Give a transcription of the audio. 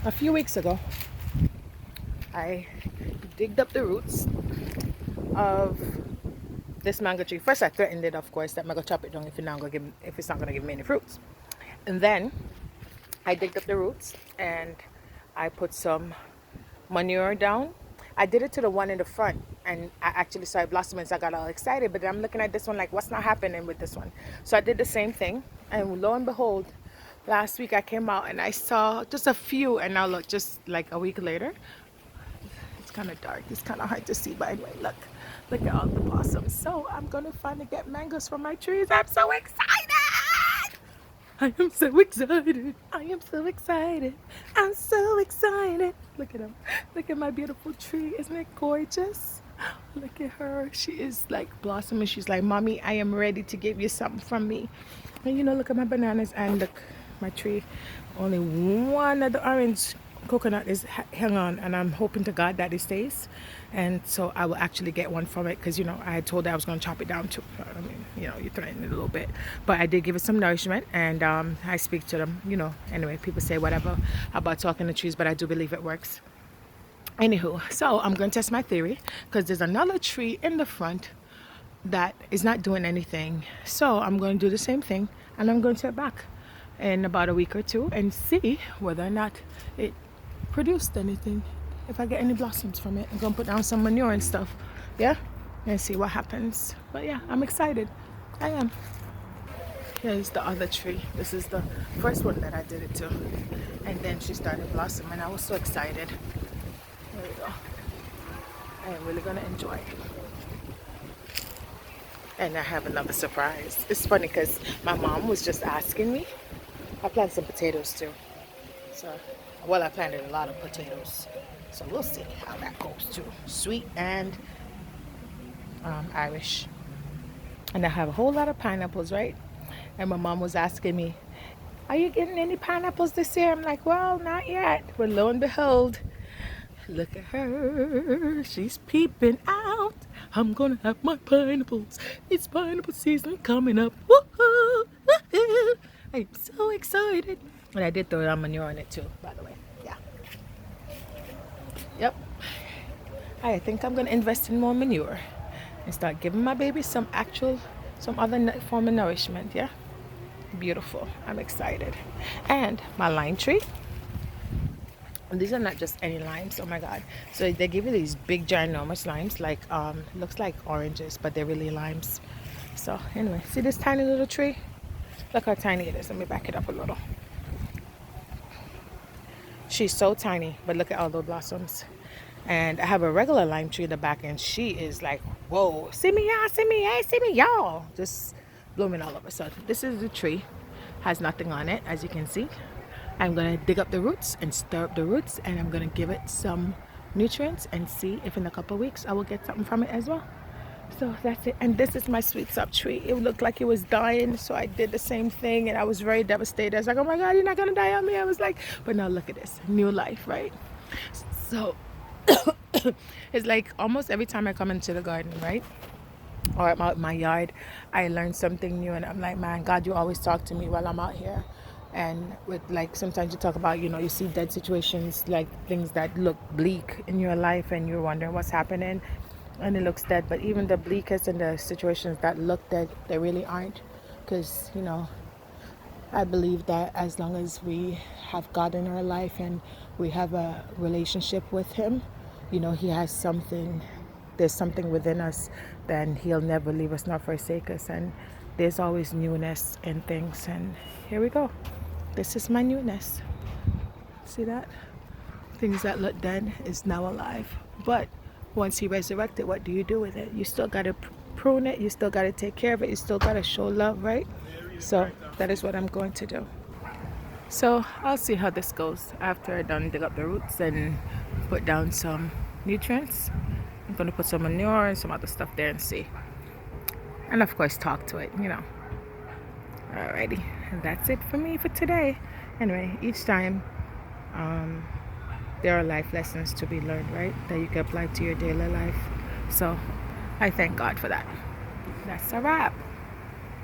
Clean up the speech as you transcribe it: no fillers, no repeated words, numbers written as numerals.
A few weeks ago, I digged up the roots of this mango tree. First, I threatened it, of course, that I'm gonna chop it down if it's not gonna give me any fruits. And then I digged up the roots and I put some manure down. I did it to the one in the front, and I actually saw it blossoming, so I got all excited. But then I'm looking at this one like, what's not happening with this one? So I did the same thing, and lo and behold, last week I came out and I saw just a few, and now look, just like a week later, it's kind of dark. It's kind of hard to see, but anyway, look at all the blossoms. So I'm gonna finally get mangoes from my trees. I'm so excited! I am so excited. I am so excited. I'm so excited. Look at them. Look at my beautiful tree. Isn't it gorgeous? Look at her. She is like blossoming. She's like, Mommy, I am ready to give you something from me. And look at my bananas and look, my tree. Only one of the orange coconut is hang on, and I'm hoping to God that it stays, and so I will actually get one from it because I had told her I was going to chop it down too. I mean, you threaten it a little bit, but I did give it some nourishment, and I speak to them. Anyway, people say whatever about talking to trees, but I do believe it works. Anywho, so I'm going to test my theory because there's another tree in the front that is not doing anything, so I'm going to do the same thing, and I'm going to sit back in about a week or two and see whether or not it produced anything. If I get any blossoms from it, I'm gonna put down some manure and stuff, yeah, and see what happens. But yeah, I'm excited. I am. Here's the other tree. This is the first one that I did it to, and then she started blossoming. I was so excited. There we go. I am really gonna enjoy it. And I have another surprise. It's funny because my mom was just asking me. I planted some potatoes too. So, well, I planted a lot of potatoes. So we'll see how that goes too. Sweet and Irish. And I have a whole lot of pineapples, right? And my mom was asking me, are you getting any pineapples this year? I'm like, well, not yet. But lo and behold, look at her. She's peeping out. I'm gonna have my pineapples. It's pineapple season coming up. Woohoo! Woohoo! I'm so excited. And I did throw manure on it too, by the way. Yeah. Yep. I think I'm gonna invest in more manure and start giving my baby some other form of nourishment. Yeah. Beautiful. I'm excited. And my lime tree. And these are not just any limes. Oh my God. So they give you these big ginormous limes, like looks like oranges, but they're really limes. So anyway, see this tiny little tree? Look how tiny it is. Let me back it up a little. She's so tiny, but look at all those blossoms. And I have a regular lime tree in the back, and she is like, whoa, see me y'all, see me, hey, see me y'all. Just blooming all over. So this is the tree. Has nothing on it, as you can see. I'm going to dig up the roots and stir up the roots, and I'm going to give it some nutrients and see if in a couple of weeks I will get something from it as well. So that's it. And this is my sweet sop tree. It looked like it was dying, so I did the same thing, and I was very devastated. I was like, oh my God, you're not gonna die on me. I was like, but now look at this, new life, right? So it's like almost every time I come into the garden, right, or I'm out in my yard, I learn something new, and I'm like, man, God, you always talk to me while I'm out here. And with like sometimes you talk about, you see dead situations, like things that look bleak in your life, and you're wondering what's happening, and it looks dead. But even the bleakest and the situations that look dead, they really aren't, because I believe that as long as we have God in our life and we have a relationship with Him, He has something. There's something within us, then He'll never leave us nor forsake us, and there's always newness in things. And here we go. This is my newness. See that? Things that look dead is now alive. But once He resurrected, what do you do with it? You still got to prune it. You still got to take care of it. You still got to show love, right? So that is what I'm going to do. So I'll see how this goes after I done dig up the roots and put down some nutrients. I'm going to put some manure and some other stuff there and see. And of course talk to it, Alrighty, and that's it for me for today. Anyway, each time there are life lessons to be learned, right? That you can apply to your daily life. So I thank God for that. That's a wrap.